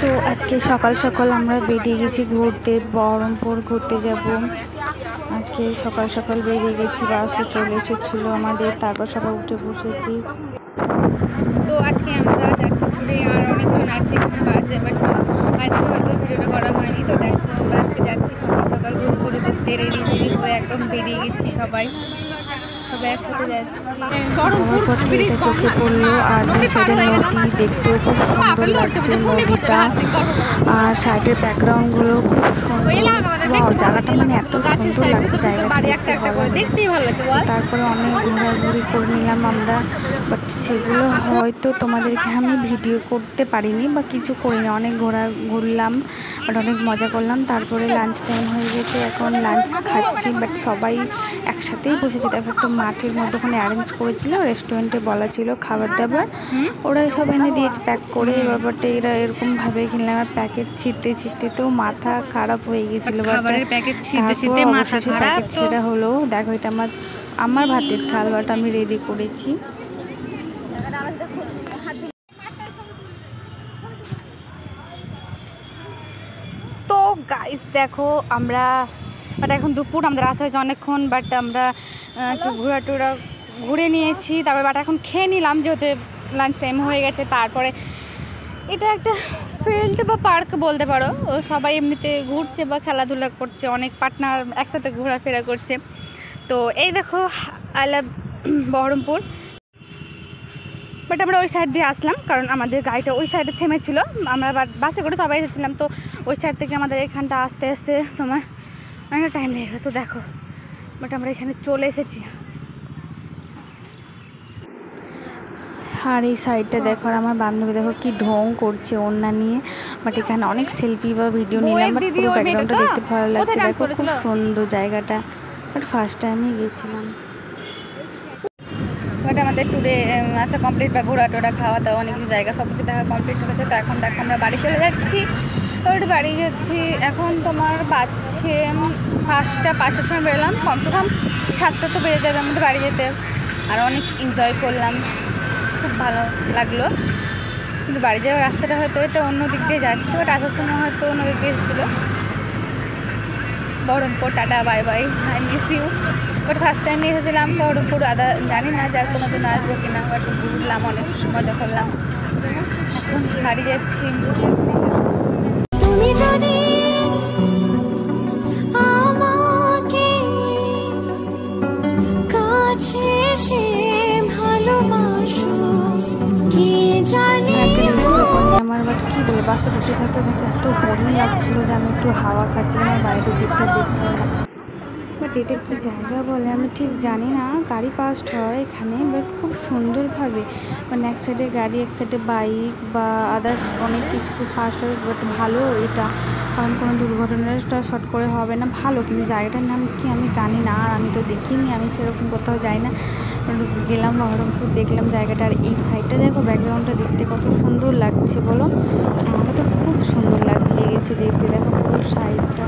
তো আজকে সকাল সকাল আমরা বেরিয়ে গেছি ঘুরতে, বহরমপুর ঘুরতে যাব। আজকে সকাল সকাল বেরিয়ে গেছি, বাসও চলে এসেছিলো আমাদের, তারপর সবাই উঠে বসেছি। তো আজকে আমরা যাচ্ছি ঘুরে, আর অনেকজন আছে এখানে বাসে, বাট আজকে হয়তো ভিডিওটা করা হয়নি। তো দেখো আমরা আজকে যাচ্ছি সকাল সকাল ঘুরে ঘুরতে, রেডি হয়ে একদম বেরিয়ে গেছি সবাই একসাথে যাচ্ছি। চোখে পড়লো, আর দুই সাইডে নদী, দেখতেও খুব সুন্দর লাগছে নদীটা, আর সাইডের ব্যাকগ্রাউন্ডগুলো খুব সুন্দর। জায়গাটা মানে এত সুন্দর লাগছে, তারপরে অনেক ঘোরাঘুরি করে নিলাম আমরা, বাট সেগুলো হয়তো তোমাদেরকে আমি ভিডিও করতে পারিনি বা কিছু করিনি। অনেক ঘুরলাম, বাট অনেক মজা করলাম। তারপরে লাঞ্চ টাইম হয়ে গেছে, এখন লাঞ্চ খাচ্ছি, বাট সবাই একসাথেই বসেছি। তারপর একটু মাঠের মধ্যে ওখানে অ্যারেঞ্জ করেছিল, রেস্টুরেন্টে বলা ছিল খাবার দাবার, ওরাই সব এনে দিয়েছে প্যাক করে। ব্যাপারটা এরা এরকমভাবে কিনলাম, আর প্যাকেট ছিঁড়তে ছিঁড়তেও মাথা খারাপ হয়ে গেছিলো। প্যাকেট ছেঁড়া হলো। দেখো এটা আমার ভাতের থাল, বাট আমি রেডি করেছি। তো গাইস দেখো আমরা, বাট এখন দুপুর, আমাদের রাস্তা হয়েছে অনেকক্ষণ, বাট আমরা একটু ঘুরে নিয়েছি। তারপরে বাট এখন খেয়ে নিলাম, যেহেতু লাঞ্চ টাইম হয়ে গেছে। তারপরে এটা একটা ফিল্ড বা পার্ক বলতে পারো, সবাই এমনিতে ঘুরছে বা খেলাধুলা করছে, অনেক পার্টনার একসাথে ঘোরাফেরা করছে। তো এই দেখো আই লাভ বহরমপুর। বাট আমরা ওই সাইড দিয়ে আসলাম, কারণ আমাদের গাড়িটা ওই সাইডে থেমেছিল, আমরা বাসে করে সবাই এসেছিলাম। তো ওই সাইড থেকে আমাদের এখানটা আসতে আসতে তোমার অনেকটা টাইম লেগে গেছে। তো দেখো, বাট আমরা এখানে চলে এসেছি। আর এই সাইডটা দেখো, আর আমার বান্ধবী দেখো কি ঢং করছে ওড়না নিয়ে। বাট এখানে অনেক সেলফি বা ভিডিও নিলাম, বাট পুরো ব্যাকগ্রাউন্ডটা দেখতে ভালো লাগছে। দেখো খুব সুন্দর জায়গাটা, বাট ফার্স্ট টাইমই গেছিলাম। বাট আমাদের ট্যুরে আসা কমপ্লিট, বা ঘোরা টোরা খাওয়া দাওয়া অনেক কিছু জায়গা সব কিছু দেখা কমপ্লিট হয়েছে। তো এখন দেখো আমরা বাড়ি চলে যাচ্ছি। বাড়ি যাচ্ছি এখন তোমার বাজছে 5টার সময় বেরোলাম, কমসে কম 7টা তো বেড়ে যাবে আমাদের বাড়ি যেতে। আর অনেক এনজয় করলাম, খুব ভালো লাগলো। কিন্তু বাড়ি যাওয়ার রাস্তাটা হয়তো এটা অন্য দিক দিয়ে যাচ্ছে, বাট আসার সময় হয়তো অন্য দিক দিয়ে এসেছিলো। Baharampur, tata, bye bye, I miss you. But first time এসেছিলাম বহরমপুর, জানি না যার কোনো দিন আসবো কিনা, বাট ঘুরলাম, অনেক মজা করলাম। এখন বাড়ি যাচ্ছি। তুমি যদি আমাকে কাছে এসে ভালোবাসো, কি জানি আমার বাট কি বলে, বাসে বসে থাকতে থাকতে এত বোরিং লাগছিলো যে আমি একটু হাওয়া খাচ্ছিলাম, আর বাইরের দিকটা দেখছিলাম। বাট এটা কি জায়গা বলে আমি ঠিক জানি না। গাড়ি পাস্ট হয় এখানে, বাট খুব সুন্দরভাবে, মানে এক সাইডে গাড়ি, এক সাইডে বাইক বা আদার্স অনেক কিছু পাস হয়। বাট ভালো এটা, কারণ কোনো দুর্ঘটনাটা শর্ট করে হবে না, ভালো। কিন্তু জায়গাটার নাম কি আমি জানি না, আর আমি তো দেখিনি, আমি সেরকম কোথাও যাই না। গেলাম বহরমপুর, দেখলাম জায়গাটা। আর এই সাইডটা দেখো, ব্যাকগ্রাউন্ডটা দেখতে কত সুন্দর লাগছে বলো, আমাকে তো খুব সুন্দর লেগেছে দেখতে। দেখো পুরো সাইডটা